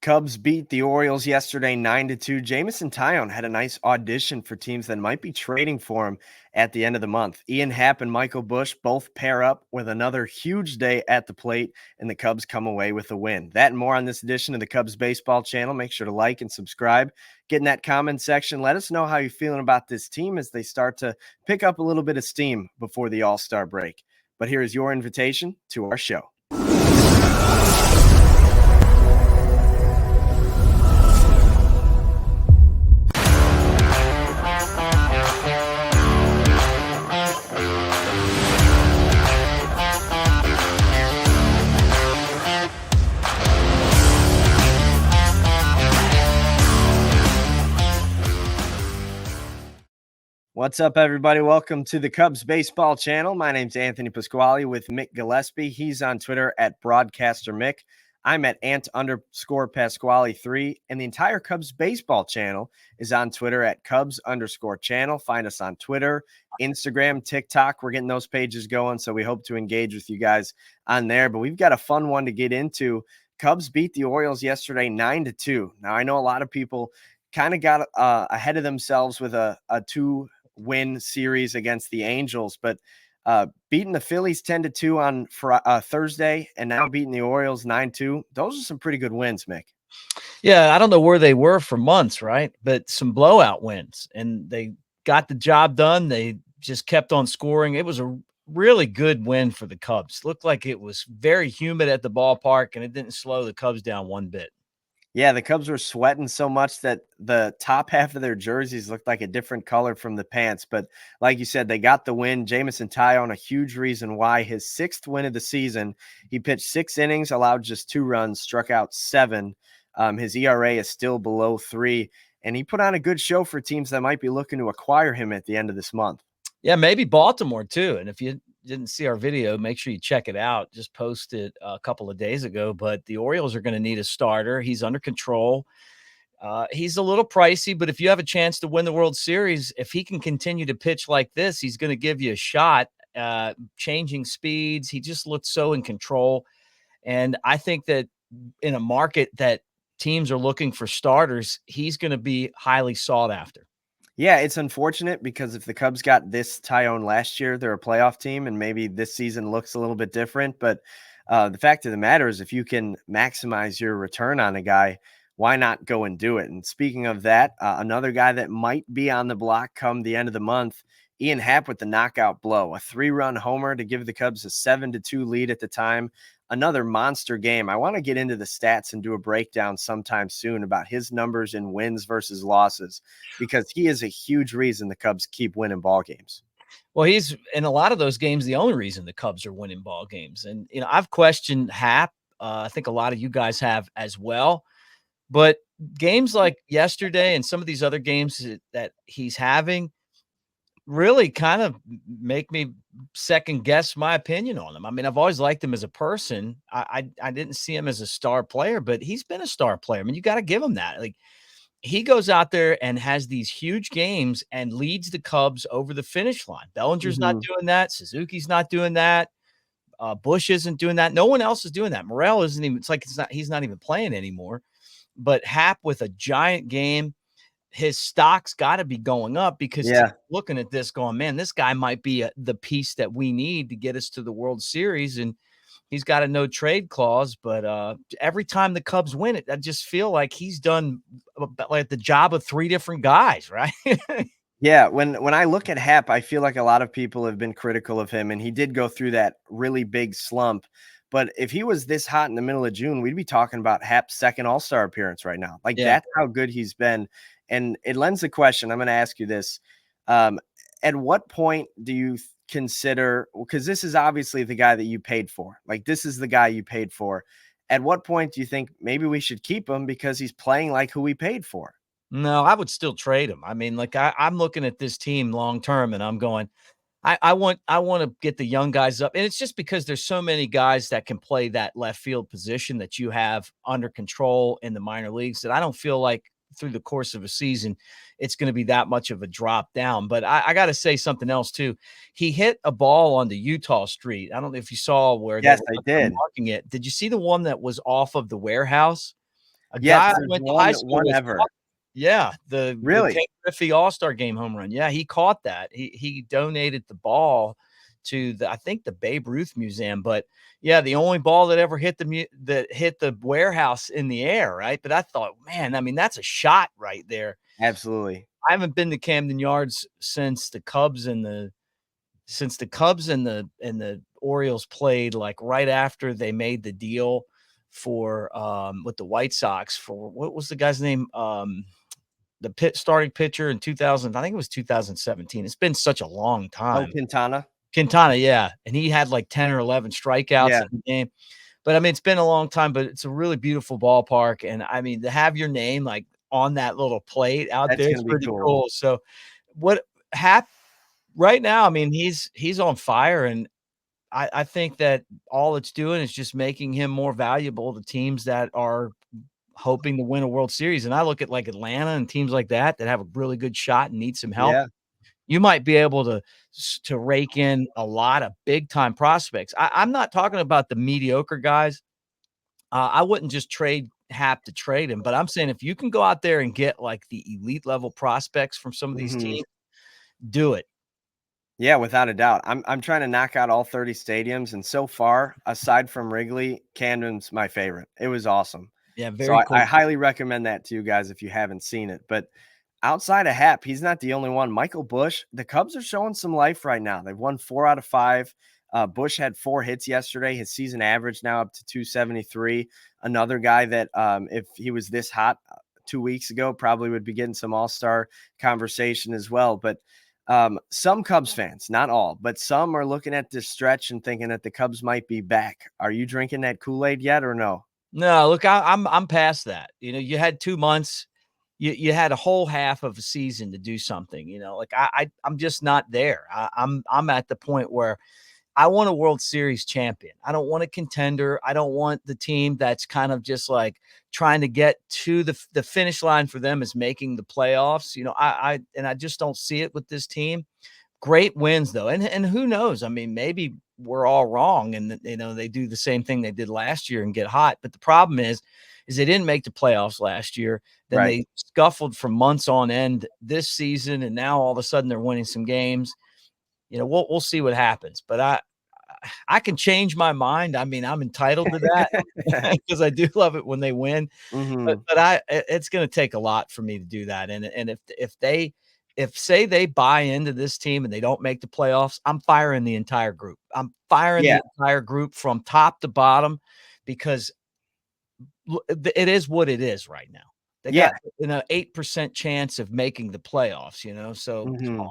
Cubs beat the Orioles yesterday 9-2. Jameson Taillon had a nice audition for teams that might be trading for him at the end of the month. Ian Happ and Michael Busch both pair up with another huge day at the plate, and the Cubs come away with a win. That and more on this edition of the Cubs Baseball Channel. Make sure to like and subscribe. Get in that comment section. Let us know how you're feeling about this team as they start to pick up a little bit of steam before the All-Star break. But here is your invitation to our show. What's up, everybody? Welcome to the Cubs Baseball Channel. My name's Anthony Pasquale with Mick Gillespie. He's on Twitter at Broadcaster Mick. I'm at Ant_Pasquale3, and the entire Cubs Baseball Channel is on Twitter at Cubs_channel. Find us on Twitter, Instagram, TikTok. We're getting those pages going, so we hope to engage with you guys on there. But we've got a fun one to get into. Cubs beat the Orioles yesterday 9-2. Now, I know a lot of people kind of got ahead of themselves with a two-win series against the Angels, but beating the Phillies 10-2 on Thursday and now beating the Orioles 9-2, those are some pretty good wins, Mick. Yeah, I don't know where they were for months, right? But some blowout wins, and they got the job done. They just kept on scoring. It was a really good win for the Cubs. Looked like it was very humid at the ballpark, and it didn't slow the Cubs down one bit. Yeah, the Cubs were sweating so much that the top half of their jerseys looked like a different color from the pants. But like you said, they got the win. Jameson Tai on a huge reason why. His sixth win of the season. He pitched 6 innings, allowed just 2 runs, struck out 7. His ERA is still below 3. And he put on a good show for teams that might be looking to acquire him at the end of this month. Yeah, maybe Baltimore too. And if you didn't see our video, make sure you check it out. Just posted a couple of days ago, but the Orioles are going to need a starter. He's under control. He's a little pricey, but if you have a chance to win the World Series, if he can continue to pitch like this, he's going to give you a shot. Changing speeds. He just looks so in control. And I think that in a market that teams are looking for starters, he's going to be highly sought after. Yeah, it's unfortunate because if the Cubs got this Taillon last year, they're a playoff team, and maybe this season looks a little bit different. But the fact of the matter is, if you can maximize your return on a guy, why not go and do it? And speaking of that, another guy that might be on the block come the end of the month, Ian Happ with the knockout blow, a 3-run homer to give the Cubs a 7-2 lead at the time. Another monster game. I want to get into the stats and do a breakdown sometime soon about his numbers in wins versus losses, because he is a huge reason the Cubs keep winning ball games. Well, he's in a lot of those games the only reason the Cubs are winning ball games. And, I've questioned Happ. I think a lot of you guys have as well. But games like yesterday and some of these other games that he's having really kind of make me second guess my opinion on him. I mean, I've always liked him as a person. I didn't see him as a star player, but he's been a star player. I mean, you got to give him that. Like, he goes out there and has these huge games and leads the Cubs over the finish line. Bellinger's not doing that. Suzuki's not doing that. Busch isn't doing that. No one else is doing that. Morel isn't even, he's not even playing anymore. But Happ with a giant game, his stock's got to be going up because looking at this going, man, this guy might be the piece that we need to get us to the World Series. And he's got a no trade clause, but every time the Cubs win it, I just feel like he's done like the job of 3 different guys, right? Yeah, when I look at Happ, I feel like a lot of people have been critical of him, and he did go through that really big slump. But if he was this hot in the middle of June, we'd be talking about Happ's second All-Star appearance right now. That's how good he's been. And it lends the question, I'm going to ask you this. At what point do you consider, because this is obviously the guy that you paid for. Like, this is the guy you paid for. At what point do you think maybe we should keep him because he's playing like who we paid for? No, I would still trade him. I mean, like I'm looking at this team long-term and I'm going, I want to get the young guys up. And it's just because there's so many guys that can play that left field position that you have under control in the minor leagues that I don't feel like through the course of a season, it's going to be that much of a drop down. But I got to say something else too. He hit a ball on the Utah street. I don't know if you saw where I did marking it. Did you see the one that was off of the warehouse? A Yes, guy I there's went to high school one with ever. caught. Yeah, the Really? Ken Griffey All-Star Game home run. Yeah, he caught that. He donated the ball to I think the Babe Ruth Museum, but yeah, the only ball that ever hit that hit the warehouse in the air, right? But I thought, man, I mean, that's a shot right there. Absolutely. I haven't been to Camden Yards since the Cubs and the Orioles played, like, right after they made the deal for with the White Sox for what was the guy's name? The starting pitcher in 2000, I think it was 2017. It's been such a long Oh, time. Quintana? Quintana, yeah, and he had like 10 or 11 strikeouts Yeah, in the game. But I mean, it's been a long time, but it's a really beautiful ballpark, and I mean, to have your name like on that little plate out that's there, gonna it's be pretty cool. cool. So, what Hap right now? I mean, he's on fire, and I think that all it's doing is just making him more valuable to teams that are hoping to win a World Series. And I look at like Atlanta and teams like that that have a really good shot and need some help. Yeah. You might be able to rake in a lot of big time prospects. I'm not talking about the mediocre guys. I wouldn't just have to trade him, but I'm saying if you can go out there and get like the elite level prospects from some of these Mhm. teams, do it. Yeah, without a doubt. I'm trying to knock out all 30 stadiums, and so far, aside from Wrigley, Camden's my favorite. It was awesome. Yeah, So very I cool. highly recommend that to you guys if you haven't seen it. But outside of Happ, he's not the only one. Michael Busch, the Cubs are showing some life right now. They've won 4 out of 5. Busch had 4 hits yesterday. His season average now up to 273. Another guy that, if he was this hot 2 weeks ago, probably would be getting some all-star conversation as well. But some Cubs fans, not all, but some are looking at this stretch and thinking that the Cubs might be back. Are you drinking that Kool-Aid yet or no? No, look, I'm past that. You know, you had 2 months. You had a whole half of a season to do something, you know, like I'm just not there. I'm at the point where I want a World Series champion. I don't want a contender. I don't want the team that's kind of just like trying to get to the finish line for them is making the playoffs. You know, I just don't see it with this team. Great wins though, and who knows? I mean, maybe we're all wrong, and you know they do the same thing they did last year and get hot. But the problem is they didn't make the playoffs last year. Then Right. they scuffled for months on end this season, and now all of a sudden they're winning some games. You know, we'll see what happens. But I can change my mind. I mean, I'm entitled to that because I do love it when they win. Mhm. But it's going to take a lot for me to do that. And if say they buy into this team and they don't make the playoffs, I'm firing the entire group. I'm firing Yeah. the entire group from top to bottom because it is what it is right now. They Yeah. got an 8% chance of making the playoffs, you know. So come on. Mhm.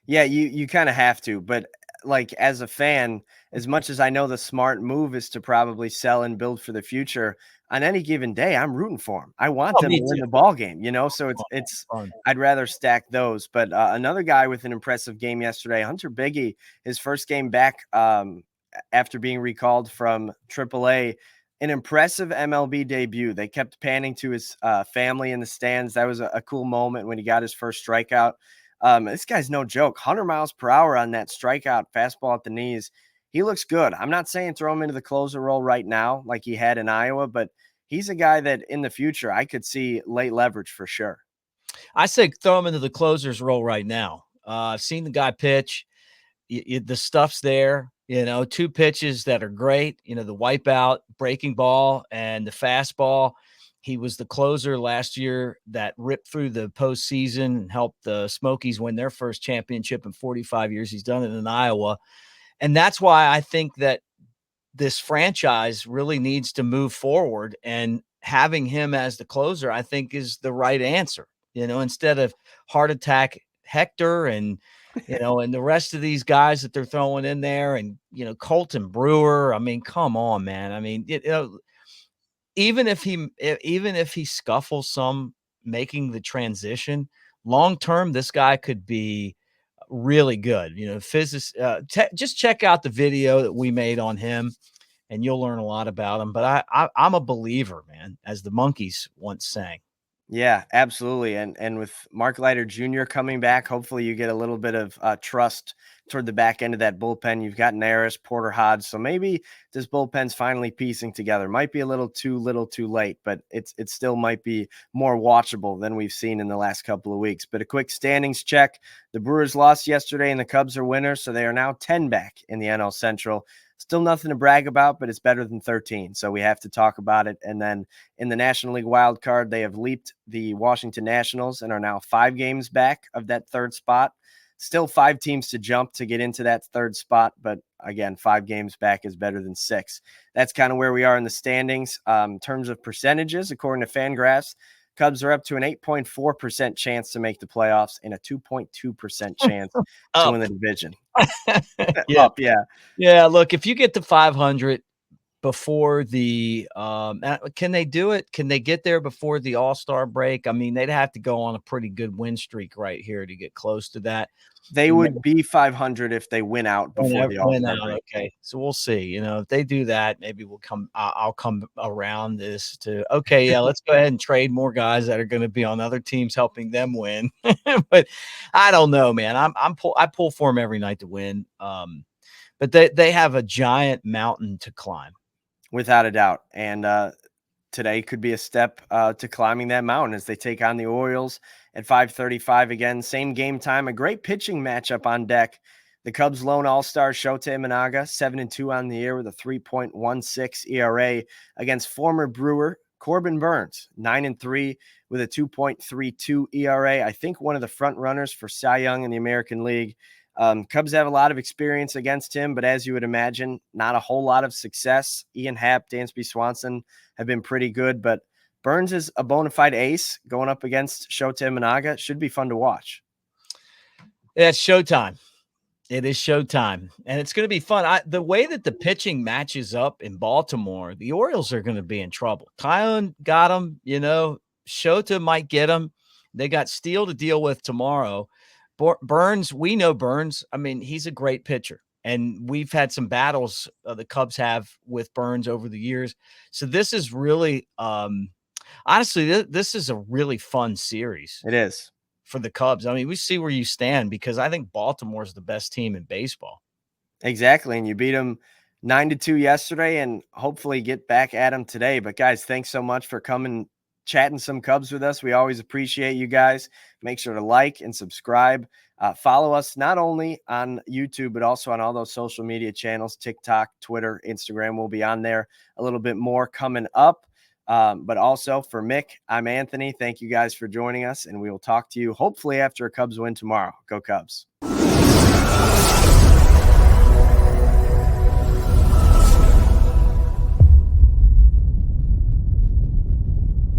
Yeah, you kinda have to, but, like, as a fan, as much as I know the smart move is to probably sell and build for the future, on any given day, I'm rooting for them. I want Oh, them to me win too. the ball game, so Come it's on, man. Fun. I'd rather stack those, but, another guy with an impressive game yesterday, Hunter Bigge, his first game back, after being recalled from AAA, an impressive MLB debut. They kept panning to his, family in the stands. That was a cool moment when he got his first strikeout. This guy's no joke. 100 miles per hour on that strikeout fastball at the knees. He looks good. I'm not saying throw him into the closer role right now like he had in Iowa, but he's a guy that in the future I could see late leverage for sure. I say throw him into the closer's role right now. I've seen the guy pitch. The stuff's there. You know, 2 pitches that are great. You know, the wipeout, breaking ball, and the fastball. He was the closer last year that ripped through the postseason and helped the Smokies win their first championship in 45 years. He's done it in Iowa. And that's why I think that this franchise really needs to move forward, and having him as the closer, I think, is the right answer. You know, instead of heart attack Hector and and the rest of these guys that they're throwing in there, and Colton Brewer. I mean, come on, man. I mean, even if he scuffles some making the transition, long term, this guy could be really good. You know, just check out the video that we made on him and you'll learn a lot about him. But I'm a believer, man, as the Monkeys once sang. Yeah, absolutely. And with Mark Leiter Jr. coming back, hopefully you get a little bit of trust toward the back end of that bullpen. You've got Naris, Porter Hodge, so maybe this bullpen's finally piecing together. Might be a little too late, but it still might be more watchable than we've seen in the last couple of weeks. But a quick standings check: the Brewers lost yesterday, and the Cubs are winners, so they are now 10 back in the NL Central. Still nothing to brag about, but it's better than 13, so we have to talk about it. And then in the National League wild card, they have leaped the Washington Nationals and are now 5 games back of that third spot. Still 5 teams to jump to get into that third spot, but again, 5 games back is better than 6. That's kind of where we are in the standings. In terms of percentages, according to Fangraphs, Cubs are up to an 8.4% chance to make the playoffs and a 2.2% chance to win Up. the division. Yeah. Up, yeah. Yeah. Look, if you get to 500 before the can they do it? Can they get there before the All-Star break? I mean, they'd have to go on a pretty good win streak right here to get close to that. They would be 500 if they win out before the Win All-Star out. break. Okay, so we'll see. If they do that, maybe we'll come. I'll come around this to okay. Yeah, let's go ahead and trade more guys that are going to be on other teams, helping them win. But I don't know, man. I pull for them every night to win. But they have a giant mountain to climb. Without a doubt. And today could be a step to climbing that mountain as they take on the Orioles at 5:35 again. Same game time. A great pitching matchup on deck. The Cubs' lone all-star Shota Imanaga, 7-2 on the year with a 3.16 ERA against former Brewer Corbin Burns, 9-3 with a 2.32 ERA. I think one of the front runners for Cy Young in the American League. Cubs have a lot of experience against him, but as you would imagine, not a whole lot of success. Ian Happ, Dansby Swanson have been pretty good, but Burns is a bona fide ace going up against Shota Imanaga. It should be fun to watch. Yeah, it's showtime. It is showtime, and it's going to be fun. The way that the pitching matches up in Baltimore, the Orioles are going to be in trouble. Taillon got him, Shota might get him. They got Steele to deal with tomorrow. Burns, we know Burns. I mean, he's a great pitcher, and we've had some battles the Cubs have with Burns over the years. So this is really, honestly, this is a really fun series. It is. For the Cubs. I mean, we see where you stand because I think Baltimore is the best team in baseball. Exactly. And you beat them 9-2 yesterday and hopefully get back at them today. But guys, thanks so much for coming, chatting some Cubs with us. We always appreciate you guys. Make sure to like and subscribe. Follow us not only on YouTube, but also on all those social media channels, TikTok, Twitter, Instagram. We'll be on there a little bit more coming up. But also for Mick, I'm Anthony. Thank you guys for joining us, and we will talk to you hopefully after a Cubs win tomorrow. Go Cubs.